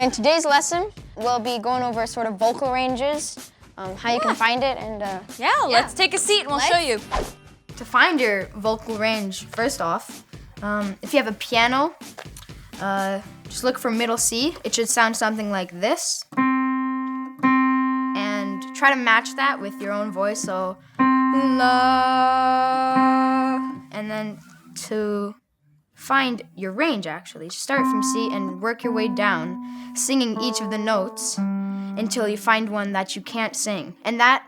In today's lesson, we'll be going over sort of vocal ranges, how you can find it, and let's take a seat and we'll show you. To find your vocal range, first off, if you have a piano, just look for middle C. It should sound something like this. And try to match that with your own voice, so la. And then to find your range, actually, just start from C and work your way down, singing each of the notes until you find one that you can't sing. And that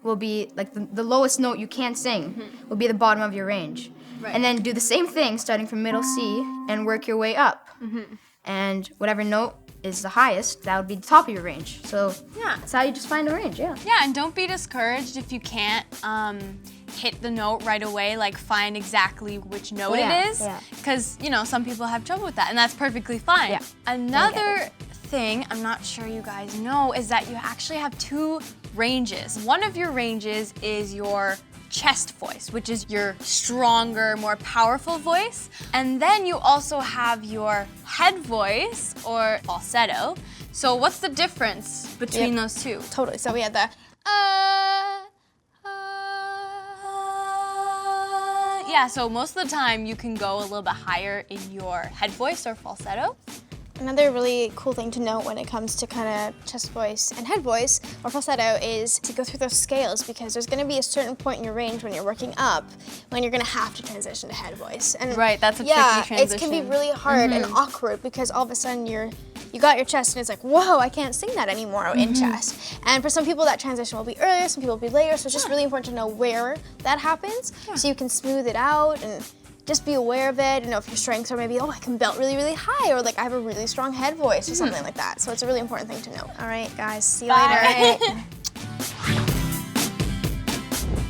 will be like the lowest note you can't sing will be the bottom of your range. Right. And then do the same thing starting from middle C and work your way up. And whatever note is the highest, that would be the top of your range. So that's how you just find a range, Yeah, and don't be discouraged if you can't hit the note right away, like find exactly which note it is. Because, you know, some people have trouble with that, and that's perfectly fine. Another thing I'm not sure you guys know is that you actually have two ranges. One of your ranges is your chest voice, which is your stronger, more powerful voice. And then you also have your head voice, or falsetto. So what's the difference between those two? totally. So we had the Yeah, so most of the time you can go a little bit higher in your head voice or falsetto. Another really cool thing to note when it comes to kind of chest voice and head voice or falsetto is to go through those scales, because there's going to be a certain point in your range when you're working up when you're going to have to transition to head voice. And right, that's a tricky transition. It can be really hard and awkward because all of a sudden you got your chest and it's like, whoa, I can't sing that anymore in chest. And for some people that transition will be earlier, some people will be later, so it's just really important to know where that happens so you can smooth it out and just be aware of it. You know, if your strengths are maybe, I can belt really, really high, or like I have a really strong head voice or something like that. So it's a really important thing to know. All right, guys, see you later.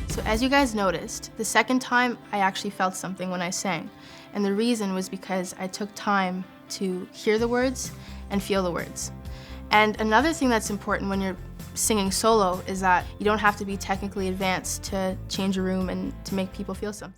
So as you guys noticed, the second time I actually felt something when I sang. And the reason was because I took time to hear the words and feel the words. And another thing that's important when you're singing solo is that you don't have to be technically advanced to change a room and to make people feel something.